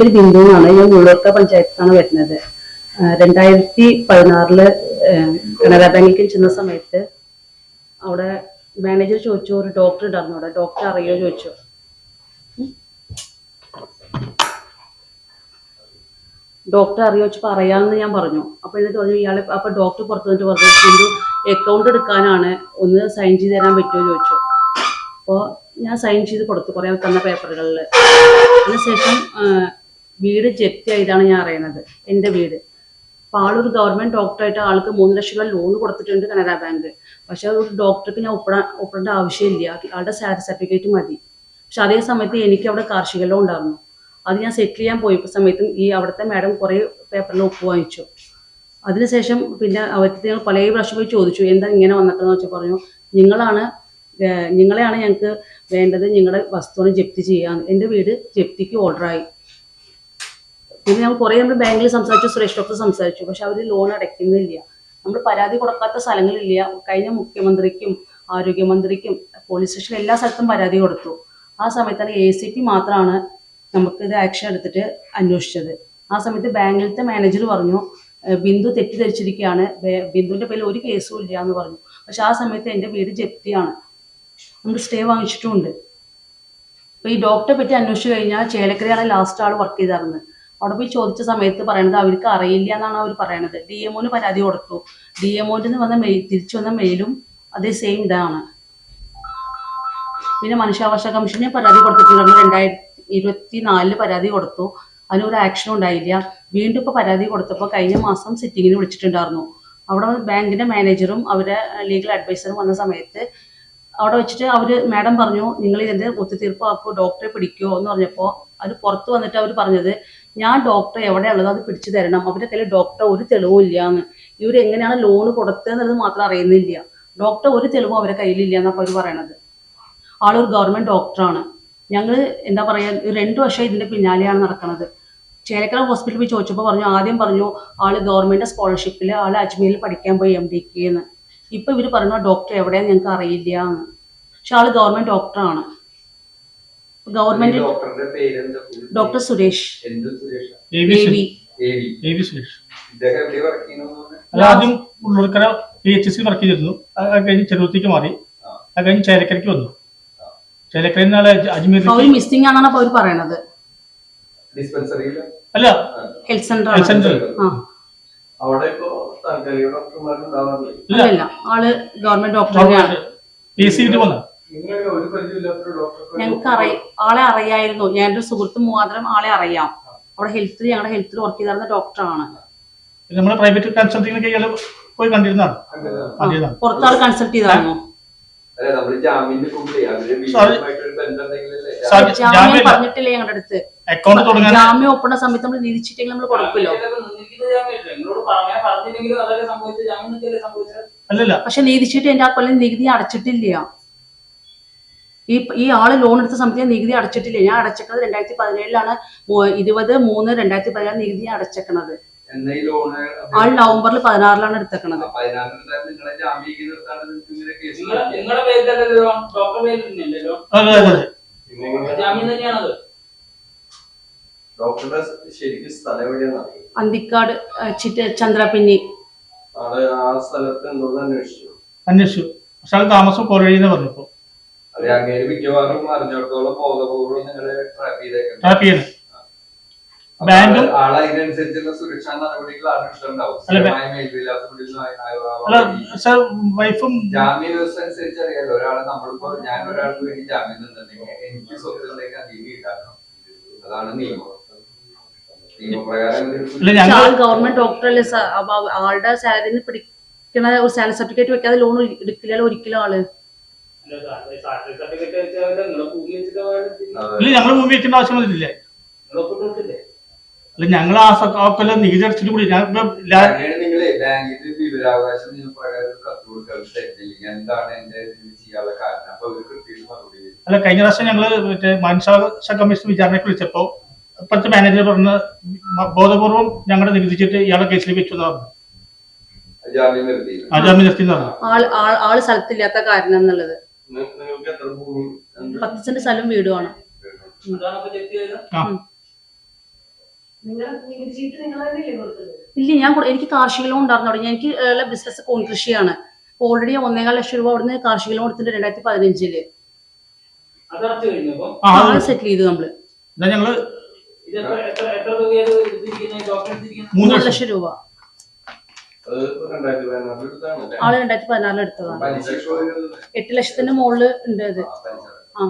പേര് ബിന്ദു എന്നാണ്. ഞാൻ മുള്ളൂർക്ക പഞ്ചായത്താണ് വരുന്നത്. 2016 കനറ ബാങ്കിൽ ചെന്ന സമയത്ത് അവിടെ മാനേജർ ചോദിച്ചു, ഒരു ഡോക്ടർ ഉണ്ടായിരുന്നു അവിടെ, ഡോക്ടർ അറിയോ ചോദിച്ചു. ഡോക്ടർ അറിയോ വെച്ചപ്പോൾ അറിയാമെന്ന് ഞാൻ പറഞ്ഞു. അപ്പോൾ എന്നിട്ട് പറഞ്ഞു ഇയാളെ. അപ്പോൾ ഡോക്ടർ പുറത്തു നിന്നിട്ട് പറഞ്ഞു, ബിന്ദു അക്കൗണ്ട് എടുക്കാനാണ്, ഒന്ന് സൈൻ ചെയ്ത് തരാൻ പറ്റുമോ ചോദിച്ചു. അപ്പോൾ ഞാൻ സൈൻ ചെയ്ത് കൊടുത്തു കുറേ തന്ന പേപ്പറുകളിൽ. അതിനുശേഷം വീട് ജപ്തി ആയതാണ് ഞാൻ അറിയുന്നത്, എൻ്റെ വീട്. അപ്പോൾ ആളൊരു ഗവൺമെൻറ് ഡോക്ടറായിട്ട് ആൾക്ക് 3 ലക്ഷം രൂപ ലോൺ കൊടുത്തിട്ടുണ്ട് കനറ ബാങ്ക്. പക്ഷെ ഒരു ഡോക്ടർക്ക് ഞാൻ ഒപ്പിടേണ്ട ആവശ്യമില്ല, ആളുടെ സാലറി സർട്ടിഫിക്കറ്റ് മതി. പക്ഷെ അതേ സമയത്ത് എനിക്ക് അവിടെ കാർഷിക ലോൺ ഉണ്ടായിരുന്നു. അത് ഞാൻ സെറ്റിൽ ചെയ്യാൻ പോയ സമയത്തും ഈ അവിടുത്തെ മാഡം കുറേ പേപ്പറിൽ ഒപ്പ് വാങ്ങിച്ചു. അതിനുശേഷം പിന്നെ അവർക്ക് ഞങ്ങൾ പല പ്രാവശ്യം പോയി ചോദിച്ചു, എന്താ ഇങ്ങനെ വന്നിട്ടെന്ന് വെച്ചാൽ പറഞ്ഞു, നിങ്ങളെയാണ് ഞങ്ങൾക്ക് വേണ്ടത്, നിങ്ങളുടെ വസ്തുവിനെ ജപ്തി ചെയ്യാന്ന്. എൻ്റെ വീട് ജപ്തിക്ക് ഓർഡറായി. പിന്നെ നമ്മൾ ബാങ്കിൽ സംസാരിച്ചു, സുരേഷ് ഡോക്ടർ സംസാരിച്ചു. പക്ഷെ അവർ ലോൺ അടയ്ക്കുന്നില്ല. നമ്മൾ പരാതി കൊടുക്കാത്ത സ്ഥലങ്ങളില്ല. കഴിഞ്ഞ മുഖ്യമന്ത്രിക്കും ആരോഗ്യമന്ത്രിക്കും പോലീസ് സ്റ്റേഷനിൽ എല്ലാ സ്ഥലത്തും പരാതി കൊടുത്തു. ആ സമയത്താണ് ACP മാത്രമാണ് നമുക്കിത് ആക്ഷൻ എടുത്തിട്ട് അന്വേഷിച്ചത്. ആ സമയത്ത് ബാങ്കിലത്തെ മാനേജർ പറഞ്ഞു, ബിന്ദു തെറ്റിദ്ധരിച്ചിരിക്കുകയാണ്, ബിന്ദുവിൻ്റെ പേരിൽ ഒരു കേസും ഇല്ല എന്ന് പറഞ്ഞു. പക്ഷെ ആ സമയത്ത് എൻ്റെ വീട് ജപ്തിയാണ്, നമുക്ക് സ്റ്റേ വാങ്ങിച്ചിട്ടുമുണ്ട്. അപ്പോൾ ഈ ഡോക്ടറെ പറ്റി അന്വേഷിച്ച് കഴിഞ്ഞാൽ ചേലക്കരയാണ് ലാസ്റ്റ് ആൾ വർക്ക് ചെയ്തിരുന്നത്. അവിടെ പോയി ചോദിച്ച സമയത്ത് പറയണത് അവർക്ക് അറിയില്ല എന്നാണ് അവർ പറയണത്. DMOന് പരാതി കൊടുത്തു. DMOന് വന്ന തിരിച്ചു വന്ന മെയിലും അതേ സെയിം ഇതാണ്. പിന്നെ മനുഷ്യാവകാശ കമ്മീഷനെ പരാതി കൊടുത്തിട്ടുണ്ട്. 2024 പരാതി കൊടുത്തു, അതിനൊരു ആക്ഷനും ഉണ്ടായില്ല. വീണ്ടും ഇപ്പോൾ പരാതി കൊടുത്തപ്പോൾ കഴിഞ്ഞ മാസം സിറ്റിങ്ങിന് വിളിച്ചിട്ടുണ്ടായിരുന്നു. അവിടെ ബാങ്കിൻ്റെ മാനേജറും അവരുടെ ലീഗൽ അഡ്വൈസറും വന്ന സമയത്ത് അവിടെ വെച്ചിട്ട് മാഡം പറഞ്ഞു, നിങ്ങൾ ഇതിൻ്റെ ഒത്തുതീർപ്പാക്കോ, ഡോക്ടറെ പിടിക്കുമോ എന്ന് പറഞ്ഞപ്പോൾ അവർ പുറത്ത് വന്നിട്ട് അവർ പറഞ്ഞത്, ഞാൻ ഡോക്ടറെ എവിടെയുള്ളത് അത് പിടിച്ചു തരണം, അവരുടെ കയ്യിൽ ഡോക്ടർ ഒരു തെളിവും ഇല്ല എന്ന്. ഇവരെങ്ങനെയാണ് ലോൺ കൊടുത്തതെന്നുള്ളത് മാത്രം അറിയുന്നില്ല. ഡോക്ടർ ഒരു തെളിവും അവരുടെ കയ്യിലില്ല എന്നാണ് അവർ പറയണത്. ആളൊരു ഗവൺമെൻറ് ഡോക്ടറാണ്. ഞങ്ങൾ എന്താ പറയുക, 2 വർഷം ഇതിൻ്റെ പിന്നാലെയാണ് നടക്കുന്നത്. ചേലക്കര ഹോസ്പിറ്റലിൽ പോയി ചോദിച്ചപ്പോൾ പറഞ്ഞു, ആദ്യം പറഞ്ഞു ആൾ ഗവൺമെൻറ് സ്കോളർഷിപ്പിൽ ആൾ അജ്മീരിൽ പഠിക്കാൻ പോയി MDക്ക് എന്ന്. ഇപ്പം ഇവർ പറഞ്ഞു ഡോക്ടർ എവിടെയാന്ന് ഞങ്ങൾക്ക് അറിയില്ല എന്ന്. പക്ഷെ ആൾ ഗവൺമെൻറ് ഡോക്ടറാണ്. Government doctor Suresh. ആദ്യം ഉള്ളൂർക്കര PHC വർക്ക് ചെയ്തിരുന്നു. അത് കഴിഞ്ഞ് ചെറുപ്പത്തേക്ക് മാറി. അത് കഴിഞ്ഞ് ചേലക്കരയ്ക്ക് വന്നു. ചേലക്കരയിൽ അജ്മീർ മിസ്സിംഗ് ആണെന്നാണ് അവർ പറയണത്. അല്ല, ഹെൽത്ത് സെന്റർ. ആള് ഗവൺമെന്റ് ഡോക്ടർ തന്നെയാണ്. ഞങ്ങൾക്ക് ആളെ അറിയായിരുന്നു. ഞാൻ എൻ്റെ സുഹൃത്ത് മുഖാന്തരം ആളെ അറിയാം. അവിടെ ഞങ്ങളുടെ ഹെൽത്തിൽ വർക്ക് ചെയ്തിരുന്ന ഡോക്ടറാണ്. നമ്മുടെ പ്രൈവറ്റ് കൺസൾട്ടിങ്ങിനൊക്കെ പോയി കണ്ടിരുന്നതാണ്. പുറത്താൾ കൺസൾട്ട് ചെയ്തായിരുന്നോ? ജാമ്യം പറഞ്ഞിട്ടില്ലേ ഞങ്ങളുടെ അടുത്ത്. ജാമ്യം ഒപ്പുന്ന സമയത്ത് നമ്മൾ നിരീക്ഷിച്ചെങ്കിൽ നമ്മൾ കൊടുക്കുമല്ലോ. പക്ഷെ നിരീക്ഷിച്ചിട്ട് എന്റെ ആ കൊല്ലം നികുതി അടച്ചിട്ടില്ല. ഈ ആള് ലോൺ എടുത്ത സമയത്ത് നികുതി അടച്ചിട്ടില്ല. ഞാൻ അടച്ചേക്കണത് 2017 20/3/2017 നികുതി അടച്ചേക്കണത്. ആൾ നവംബറിൽ 16 എടുത്തേക്കണത്. അന്തിക്കാട് ചന്ദ്രപിന്നി അന്വേഷിച്ചു. പക്ഷെ അത് താമസം കുറയുന്ന പറഞ്ഞപ്പോ ട്രാപ്പ് ചെയ്യണം. ബാങ്കും വൈഫും ജാമ്യ വ്യവസ്ഥ അനുസരിച്ച് അറിയാലോ. ഒരാളെ നമ്മളിപ്പോ ഞാൻ ഒരാൾക്ക് വേണ്ടി ജാമ്യം നിന്നുണ്ടെങ്കിൽ എനിക്ക് സ്വത്തുണ്ടെങ്കിൽ അധികം ഈടാക്കണം. അതാണ് നിയമം. ഗവൺമെന്റ് ഡോക്ടറല്ലേ, ആളുടെ സാലറി പിടിക്കണ ഒരു സാലറി സർട്ടിഫിക്കറ്റ് വെക്കാതെ ലോൺ എടുക്കില്ലല്ലോ ഒരിക്കലും ആള്. ഞങ്ങൾ ഭൂമി വെക്കേണ്ട ആവശ്യം വന്നിട്ടില്ല. അല്ല, ഞങ്ങൾ ആ കൊല്ലം നികുതി അടച്ചിട്ട് കൂടി അല്ല, കഴിഞ്ഞ പ്രാവശ്യം ഞങ്ങള് മറ്റേ മനുഷ്യാവകാശ കമ്മീഷൻ വിചാരണയ്ക്ക് വിളിച്ചപ്പോ ഇപ്പോഴത്തെ മാനേജർ പറഞ്ഞ് ബോധപൂർവം ഞങ്ങളുടെ നികുതി ചീട്ട് ഇയാളെ കേസിൽ വെച്ചു എന്ന് പറഞ്ഞു. ജാമ്യം നിർത്തി ആള് സ്ഥലത്തില്ലാത്ത കാരണം എന്നുള്ളത്. 10 സെന്റ് സ്ഥലം വീടുമാണ്. ഇല്ല, എനിക്ക് കാർഷിക ലോൺ ഉണ്ടായിരുന്നു അവിടെ. എനിക്ക് ബിസിനസ് കോൺ കൃഷിയാണ്. ഓൾറെഡി 1,4 ലക്ഷം രൂപ അവിടുന്ന് കാർഷിക ലോൺ എടുത്തിട്ട് 2015 സെറ്റിൽ ചെയ്തു നമ്മള്. ഞങ്ങള് 3 ലക്ഷം രൂപ ആള് 2016 എടുത്തതാണ്. 8 ലക്ഷത്തിന്റെ മുകളില് ഉണ്ട് അത്. ആ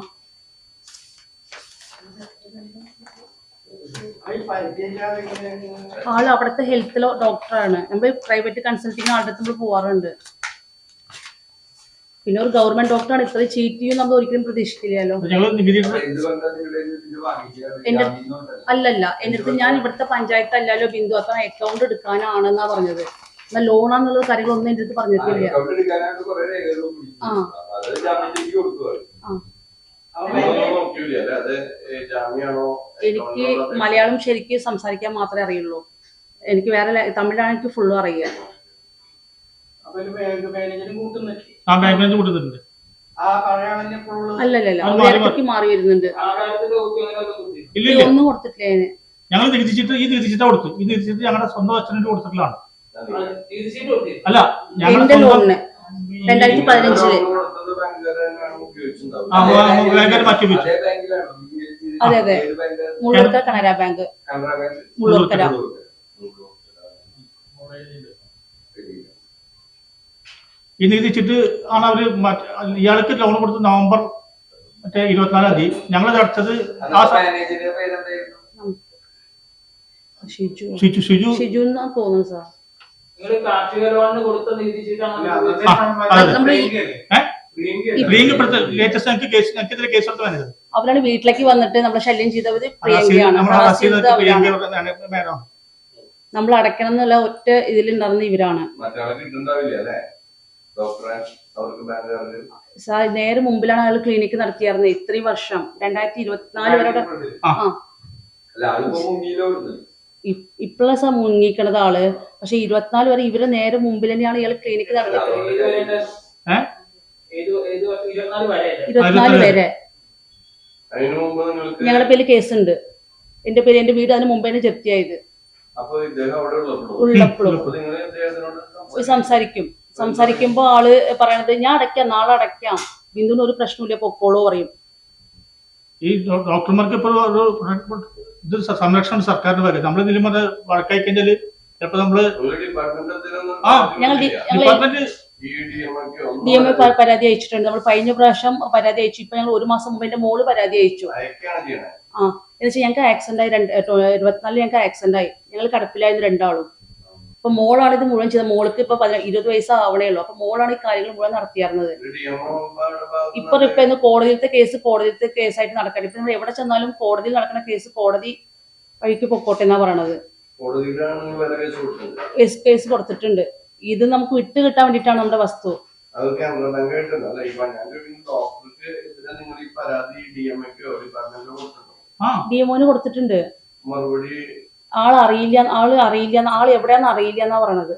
ആള് അവിടുത്തെ ഹെൽത്ത് ഡോക്ടറാണ്. നമ്മൾ പ്രൈവറ്റ് കൺസൾട്ടിങ് ആളുടെ അടുത്ത് നമ്മൾ പോവാറുണ്ട്. പിന്നെ ഒരു ഗവൺമെന്റ് ഡോക്ടറാണ്. ഇത്രയും ചീറ്റ് ചെയ്യും നമ്മൾ ഒരിക്കലും പ്രതീക്ഷിക്കില്ലല്ലോ. അല്ലല്ല, എന്നിട്ട് ഞാൻ ഇവിടുത്തെ പഞ്ചായത്ത് അല്ലല്ലോ ബിന്ദു, അത്ര അക്കൗണ്ട് എടുക്കാനാണെന്നാ പറഞ്ഞത്. എന്നാൽ ലോണാന്നുള്ള കാര്യങ്ങളൊന്നും എന്റെ അടുത്ത് പറഞ്ഞിട്ടില്ല. എനിക്ക് മലയാളം ശരിക്കും സംസാരിക്കാൻ മാത്രമേ അറിയുള്ളൂ. എനിക്ക് വേറെ തമിഴാണ് എനിക്ക് ഫുള്ളും അറിയുക. അല്ലല്ല, മാറി വരുന്നുണ്ട്. ഒന്നും കൊടുത്തിട്ടില്ല. ഞങ്ങൾ നികുതിച്ചിട്ട് ഈ നികുതിച്ചിട്ട് കൊടുത്തു. ഈ നികുതിച്ചിട്ട് ഞങ്ങളുടെ സ്വന്തം അച്ഛനെ കൊടുത്തിട്ടുള്ളതാണ്. അല്ല, എന്റെ ലോണിന് 2015 അതെ അതെ, മുള്ളൂർക്കര കനറ ബാങ്ക്, മുള്ളൂർക്കര. ഈ നികുതിച്ചിട്ട് ആണ് അവര് ഇയാൾക്ക് ലോൺ കൊടുത്ത് നവംബർ 24-ാം തീയതി. ഞങ്ങളത് അടച്ചത് ഷിജു എന്നാ തോന്നുന്നു സാർ. അവരാണ് വീട്ടിലേക്ക് വന്നിട്ട് നമ്മളെ ശല്യം ചെയ്തവര്. നമ്മൾ അടയ്ക്കണം എന്നുള്ള ഒറ്റ ഇതിലുണ്ടായിരുന്ന ഇവരാണ്. സാർ നേരെ മുമ്പിലാണ് അയാൾ ക്ലിനിക്ക് നടത്തിയായിരുന്നത് ഇത്രയും വർഷം. 2024 വരെ ഇപ്പോഴാണ് സാർ മുങ്ങിക്കണത് ആള്. പക്ഷെ 24 വരെ ഇവരെ നേരെ മുമ്പിൽ തന്നെയാണ് ഇയാൾ ക്ലിനിക്ക് നടത്തിയത്. 24 വരെ ഞങ്ങളുടെ പേരിൽ കേസുണ്ട്. എന്റെ വീട് അതിന് മുമ്പേ ജപ്തിയായത്. ഉള്ളപ്പോഴും സംസാരിക്കുമ്പോ ആള് പറയണത് ഞാൻ അടയ്ക്കാം, നാളെ അടയ്ക്കാം, ബിന്ദുവിന് ഒരു പ്രശ്നമില്ല, പൊക്കോളോ പറയും. ഈ ഡോക്ടർമാർക്ക് ഇപ്പോൾ ഇത് സംരക്ഷണം സർക്കാരിന്റെ ഭാഗം. നമ്മളിതിലും അത് വഴക്കായി കഴിഞ്ഞാല് ചിലപ്പോ നമ്മള് DMA പരാതി അയച്ചിട്ടുണ്ട്. നമ്മൾ കഴിഞ്ഞ പ്രാവശ്യം പരാതി അയച്ചു. ഇപ്പൊ ഞങ്ങൾ 1 മാസം മുമ്പ് എന്റെ മോള് പരാതി അയച്ചു. എന്നുവെച്ചാൽ ഞങ്ങൾക്ക് ആക്സിഡന്റ് ആയി. 24 ഞങ്ങൾക്ക് ആക്സിഡന്റ് ആയി. ഞങ്ങൾ കിടപ്പിലായിരുന്നു രണ്ടാളും. അപ്പൊ മോളാണ് ഇത് മുഴുവൻ ചെയ്തത്. മോൾക്ക് ഇപ്പൊ 20 വയസ്സാവണേ ഉള്ളൂ. അപ്പൊ മോളാണ് ഈ കാര്യങ്ങൾ മുഴുവൻ നടത്തിയിരുന്നത്. ഇപ്പൊ കോടതിയിലത്തെ കേസായിട്ട് നടക്കാൻ. ഇപ്പൊ നമ്മൾ എവിടെ ചെന്നാലും കോടതിയിൽ നടക്കുന്ന കേസ് കോടതി വഴിക്ക് പൊക്കോട്ടെ എന്നാ പറയണത്. കേസ് കൊടുത്തിട്ടുണ്ട്. ഇത് നമുക്ക് വിട്ട് കിട്ടാൻ വേണ്ടിയിട്ടാണ് നമ്മുടെ വസ്തു. ഡിഎംഒന് കൊടുത്തിട്ടുണ്ട്. ആള് അറിയില്ല, ആള് എവിടെയാന്ന് അറിയില്ല എന്നാ പറയണത്.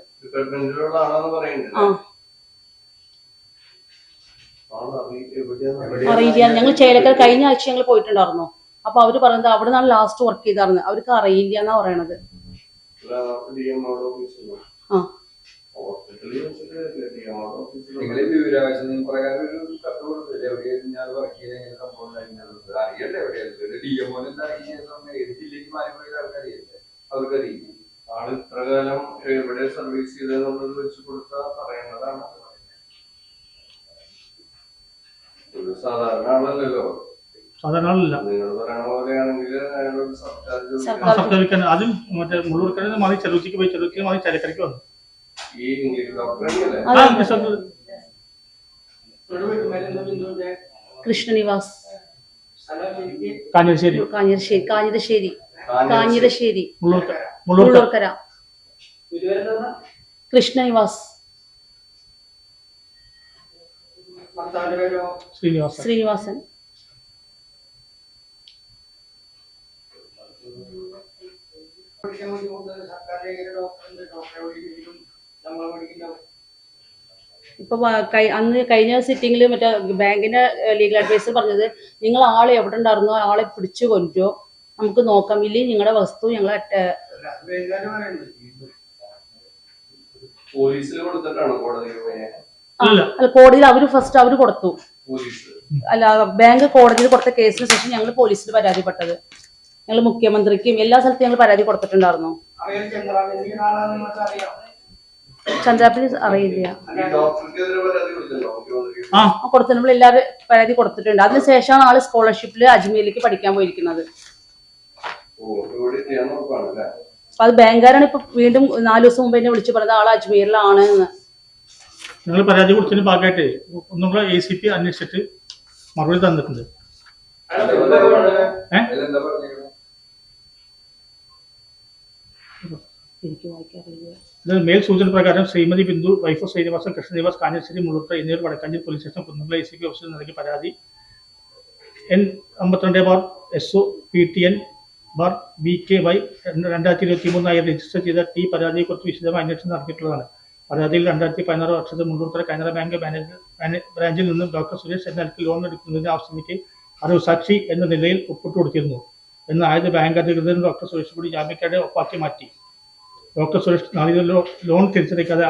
അറിയില്ല. ഞങ്ങൾ ചേലക്കര കഴിഞ്ഞ ആഴ്ച ഞങ്ങൾ പോയിട്ടുണ്ടായിരുന്നു. അപ്പൊ അവര് പറയുന്നത് അവിടെ നിന്നാണ് ലാസ്റ്റ് വർക്ക് ചെയ്തായിരുന്നു. അവർക്ക് അറിയില്ല എന്നാ പറയണത്. ആള് ഇത്രകാലം എവിടെ സർവീസ് ചെയ്തെന്നുള്ളത് വെച്ച് കൊടുത്താൽ പറയുന്നതാണ്. സാധാരണ ആളല്ലല്ലോ. നിങ്ങൾ പറയണ പോലെയാണെങ്കിൽ സർക്കാർ അത് മറ്റേ മുള്ളൂർക്കര മാറി ചെറുക്കിക്ക് പോയി, ചെറുക്കി മാറി ചലക്കരയ്ക്ക് വന്നു. ഈ ഇംഗ്ലീഷ് ഡോക്ടർ കൃഷ്ണനിവാസ്, കാഞ്ഞിരശ്ശേരി, മുള്ളൂർക്കര. കൃഷ്ണനിവാസ്, ശ്രീനിവാസൻ. ഇപ്പൊ അന്ന് കഴിഞ്ഞ സിറ്റിംഗിൽ മറ്റേ ബാങ്കിന്റെ ലീഗൽ അഡ്വൈസർ പറഞ്ഞത് നിങ്ങൾ ആളെ എവിടെ ഉണ്ടായിരുന്നോ ആളെ പിടിച്ചു കൊല്ലോ, നമുക്ക് നോക്കാം, ഇല്ലെങ്കിൽ നിങ്ങളുടെ വസ്തു ഞങ്ങൾ പോലീസിൽ കൊടുത്തിട്ടാണോ കോടതിയിൽ പോയത്? അല്ല അല്ല, കോടതിയിൽ അവർ കൊടുത്തു. പോലീസ് അല്ല, ബാങ്ക് കോടതിയിൽ കൊടുത്ത കേസിന് ശേഷം ഞങ്ങൾ പോലീസിൽ പരാതിപ്പെട്ടത്. ഞങ്ങൾ മുഖ്യമന്ത്രിക്കും എല്ലാ സ്ഥലത്തും ഞങ്ങൾ പരാതി കൊടുത്തിട്ടുണ്ടായിരുന്നു. ചന്ദ്രാപ്പിന് അറിയില്ല. ഈ ഡോക്ടർക്കെതിരെ പരാതി കൊടുത്തല്ലോ മുഖ്യമന്ത്രി? കൊടുത്തു, നമ്മൾ എല്ലാവരും പരാതി കൊടുത്തിട്ടുണ്ട്. അതിനുശേഷമാണ് ആള് സ്കോളർഷിപ്പിൽ അജ്മീരിലേക്ക് പഠിക്കാൻ പോയിരിക്കുന്നത്. അപ്പൊ അത് ബാങ്കുകാരാണ് ഇപ്പൊ വീണ്ടും 4 ദിവസം മുമ്പ് എന്നെ വിളിച്ചു പറഞ്ഞത് ആള് അജ്മീരിലാണ് എന്ന്. ഞങ്ങൾ പരാതി കൊടുത്തതിന് ഭാഗമായിട്ട് ഒന്നുകൂടെ ACP അന്വേഷിച്ചിട്ട് മറുപടി തന്നിട്ടുണ്ട്. എനിക്ക് വായിക്കാറില്ല. ഇത് മേൽ സൂചന പ്രകാരം ശ്രീമതി ബിന്ദു, വൈഫ് ശ്രീനിവാസൻ, കൃഷ്ണനിവാസ്, കാഞ്ഞശ്ശേരി, മുള്ളൂർ എന്നിവർ Vadakkanchery police station Kunnamkulam ACP ഓഫീസിൽ നൽകിയ പരാതി N52/SO/PTN/BKY 2023 രജിസ്റ്റർ ചെയ്ത പരാതിയെക്കുറിച്ച് വിശദമായ അന്വേഷണം നടത്തിയിട്ടുള്ളതാണ്. പരാതിയിൽ 2016 വർഷത്തിൽ മുള്ളൂർക്കര കാനറ ബാങ്ക് ബ്രാഞ്ചിൽ നിന്നും ഡോക്ടർ സുരേഷ് എന്നയാൾക്ക് ലോൺ എടുക്കുന്നതിന് ആവശ്യമിലേക്ക് അറിവ് സാക്ഷി എന്ന നിലയിൽ ഒപ്പിട്ട് കൊടുത്തിരുന്നു എന്നായത് ബാങ്ക് അധികൃതരും ഡോക്ടർ സുരേഷ് കൂടി ജാമ്യക്കാരെ ഒപ്പാക്കി മാറ്റി. ഡോക്ടർ സുരേഷ് നാളികേര ലോൺ തിരിച്ചടയ്ക്കാതെ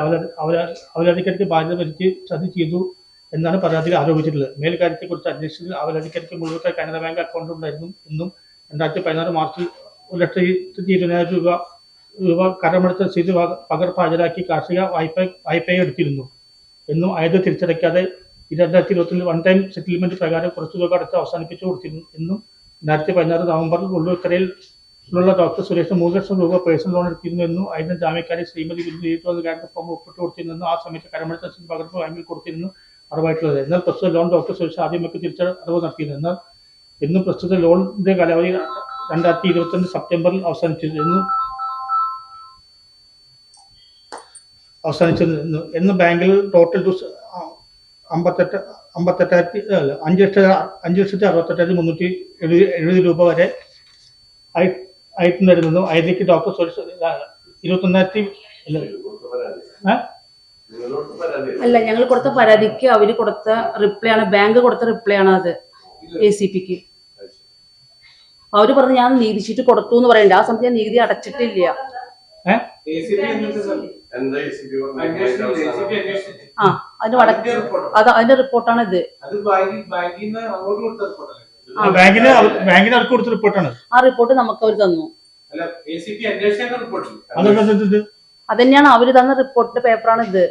അവലാധികാരിക്ക് ബാധ്യത വരുത്തി ചതി ചെയ്തു എന്നാണ് പരാതിയിൽ ആരോപിച്ചിട്ടുള്ളത്. മേൽക്കാര്യത്തെക്കുറിച്ച് അന്വേഷിച്ചതിൽ അവലാധികാരിക്ക് മുഴുവൻ കാനറ ബാങ്ക് അക്കൗണ്ട് ഉണ്ടായിരുന്നു എന്നും 2016 മാർച്ചിൽ 1,20,000 രൂപ കടമെടുത്ത രസീത് പകർപ്പ് ഹാജരാക്കി കാർഷിക വായ്പയെ എടുത്തിരുന്നു എന്നും അയത് തിരിച്ചടയ്ക്കാതെ 2021 വൺ ടൈം സെറ്റിൽമെന്റ് പ്രകാരം കുറച്ചു തുക അടച്ച് അവസാനിപ്പിച്ചു കൊടുത്തിരുന്നു എന്നും 2016 നവംബറിൽ ഉള്ളുക്കരയിലുള്ള ഡോക്ടർ സുരേഷ് 3 ലക്ഷം രൂപ പേഴ്സണൽ ലോൺ എടുത്തിരുന്നു എന്നും അതിന് ജാമ്യക്കാരി ശ്രീമതി ബിന്ദു നേരിട്ട് ഫോം ഒപ്പിട്ട് കൊടുത്തിരുന്നു. ആ സമയത്ത് കടമെടുത്ത രസീത് പകർപ്പ് ബാങ്കിൽ കൊടുത്തിരുന്നു അറിവായിട്ടുള്ളത്. എന്നാൽ പ്രസ്തുത ലോൺ ഡോക്ടർ സുരേഷ് ആദ്യമൊക്കെ തിരിച്ചറിവ് നടത്തിയിരുന്നു. എന്നാൽ ഇന്നും പ്രസ്തുത ലോണിന്റെ കാലാവധി 2022 സെപ്റ്റംബറിൽ അവസാനിച്ചിരുന്നു എന്ന് ബാങ്കിൽ ടോട്ടൽ 5,68,370 രൂപ വരെ ആയിട്ടുണ്ടായിരുന്നതും അതിലേക്ക് ഡോക്ടർ സുരേഷ് 21,000 അല്ല, ഞങ്ങൾ കൊടുത്ത പരാതിക്ക് അവര് കൊടുത്ത റിപ്ലൈ ആണ്, ബാങ്ക് കൊടുത്ത റിപ്ലൈ ആണ് അത് ACPക്ക്. അവര് പറഞ്ഞു ഞാൻ നികുതി ചീട്ട് കൊടുത്തു എന്ന് പറയണ്ട. ആ സമയത്ത് ഞാൻ നികുതി അടച്ചിട്ടില്ല. അതിന്റെ റിപ്പോർട്ടാണ് ഇത്. ആ റിപ്പോർട്ട് നമുക്ക് അവർ തന്നു. അതന്നെയാണ് അവര് തന്ന റിപ്പോർട്ടിന്റെ പേപ്പറാണ് ഇത്.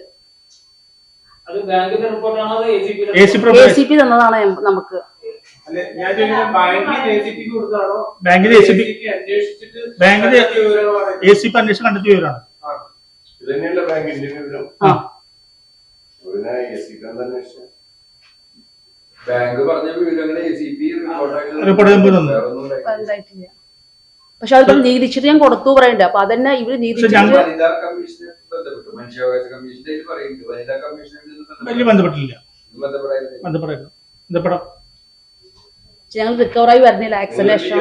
ACP തന്നതാണ് നമുക്ക്. ACP അന്വേഷണം കണ്ടെത്തിയ വിവരമാണ്. ബാങ്ക് പറഞ്ഞ വിവരങ്ങൾ ACP റിപ്പോർട്ട് പക്ഷെ അത് നീതിച്ചിട്ട് ഞാൻ കൊടുത്തു പറയണ്ട. അപ്പൊ അതന്നെ ഇവര് ബന്ധപ്പെട്ടില്ല. ഞങ്ങൾ റിക്കവറായി വരുന്നില്ല. ആക്സിലേഷൻ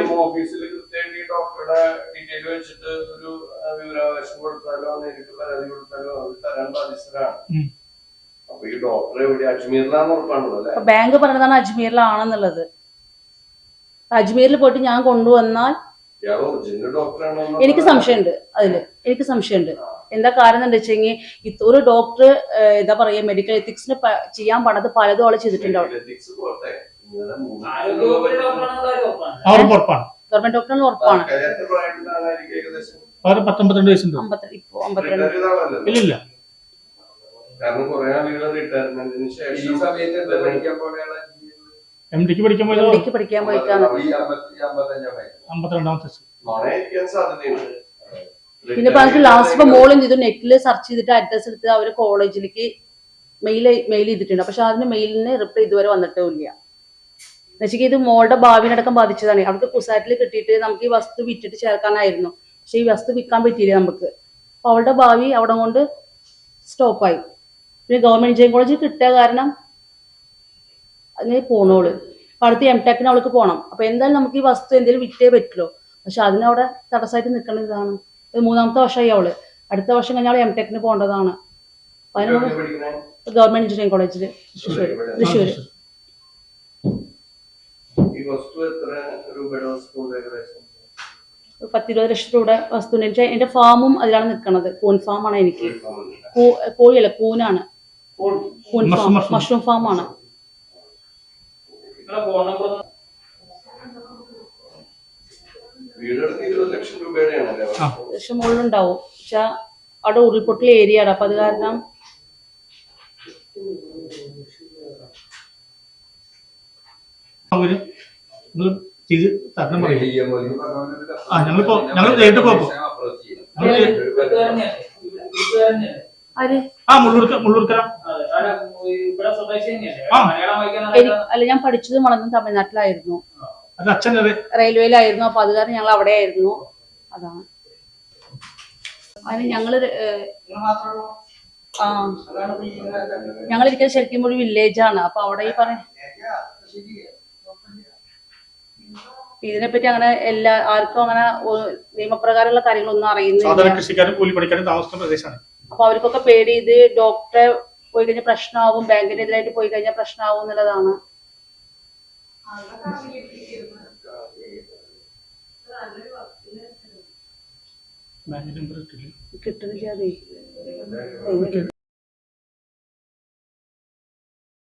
ബാങ്ക് പറഞ്ഞതാണ് അജ്മീറിലാണെന്നുള്ളത്. അജ്മീറിൽ പോയിട്ട് ഞാൻ കൊണ്ടുവന്നാൽ എനിക്ക് സംശയമുണ്ട്. എനിക്ക് സംശയമുണ്ട്. എന്താ കാരണം എന്താ വെച്ചെങ്കിൽ ഒരു ഡോക്ടർ എന്താ പറയാ മെഡിക്കൽ എത്തിക്സിന് ചെയ്യാൻ പണത് പലതും ആള് ചെയ്തിട്ടുണ്ടാവും. ഗവൺമെന്റ് ഡോക്ടറിന് ഉറപ്പാണ്. 52 വയസ്സുണ്ട്. ഇല്ല MDക്ക് പഠിക്കാൻ പോയിട്ടാണ്. 52 പിന്നെ പറഞ്ഞിട്ട് ലാസ്റ്റ് മോളും ചെയ്തു. നെറ്റില് സെർച്ച് ചെയ്തിട്ട് അഡ്രസ് എടുത്ത് അവര് കോളേജിലേക്ക് മെയിൽ ചെയ്തിട്ടുണ്ട്. പക്ഷെ അതിന് മെയിലിന് റിപ്ലൈ ഇതുവരെ വന്നിട്ടും ഇല്ല. എന്നുവെച്ചാൽ ഇത് മോളുടെ ഭാവിനടക്കം ബാധിച്ചതാണ്. അവർക്ക് കുസാറ്റിൽ കിട്ടിയിട്ട് നമുക്ക് ഈ വസ്തു വിറ്റിട്ട് ചേർക്കാനായിരുന്നു. പക്ഷെ ഈ വസ്തു വിൽക്കാൻ പറ്റിയില്ല നമുക്ക്. അപ്പൊ അവളുടെ ഭാവി അവിടെ കൊണ്ട് സ്റ്റോപ്പായി. പിന്നെ ഗവൺമെന്റ് എഞ്ചിനീയറിംഗ് കോളേജിൽ കിട്ടിയ കാരണം അങ്ങനെ പോണോള്. അപ്പൊ അടുത്ത് MTech അവൾക്ക് പോകണം. അപ്പൊ എന്തായാലും നമുക്ക് ഈ വസ്തു എന്തെങ്കിലും വിറ്റേ പറ്റുള്ളൂ. പക്ഷെ അതിനവിടെ തടസ്സമായിട്ട് നിൽക്കുന്ന ഇതാണ്. ഇത് 3ാമത്തെ വർഷമായി അവള്. അടുത്ത വർഷം കഴിഞ്ഞാൽ MTech പോകേണ്ടതാണ്. ഗവൺമെന്റ് എഞ്ചിനീയറിംഗ് കോളേജില് തൃശ്ശൂര്. 10-20 ലക്ഷം രൂപയുടെ വസ്തുവിന് വെച്ചാൽ എന്റെ ഫാമും അതിലാണ് നിൽക്കുന്നത്. കൂൺ ഫാമാണ് എനിക്ക്. കോഴിയല്ല, കൂനാണ്. കൂൺ ഫാം, മഷ്റൂം ഫാമാണ്. ലക്ഷം മുകളിലുണ്ടാവും. പക്ഷെ അവിടെ ഉരുൾപൊട്ടൽ ഏരിയയാണ്. അപ്പൊ അത് കാരണം ചെയ്ത് തരണം പറയും. ഞങ്ങൾ നേരിട്ട് പോകും. ആര് മുള്ളൂർക്കര അല്ല, ഞാൻ പഠിച്ചത് വളർന്നത് തമിഴ്നാട്ടിലായിരുന്നു, അച്ഛൻ റെയിൽവേയിലായിരുന്നു. അപ്പൊ അത് കാരണം ഞങ്ങൾ അവിടെ ആയിരുന്നു. അതാണ് അതിന് ഞങ്ങള് ഞങ്ങളിരിക്കുന്നത് ശരിക്കും ഒരു വില്ലേജാണ്. അപ്പൊ അവിടെ ഈ ഇതിനെപ്പറ്റി അങ്ങനെ ആർക്കും അങ്ങനെ നിയമപ്രകാരമുള്ള കാര്യങ്ങളൊന്നും അറിയുന്നില്ല. അപ്പൊ അവർക്കൊക്കെ പേടി, ഇത് ഡോക്ടറെ പോയി കഴിഞ്ഞാൽ പ്രശ്നമാവും, ബാങ്കിനെതിരായിട്ട് പോയി കഴിഞ്ഞാൽ പ്രശ്നമാവും എന്നുള്ളതാണ്. കിട്ടുന്നില്ല.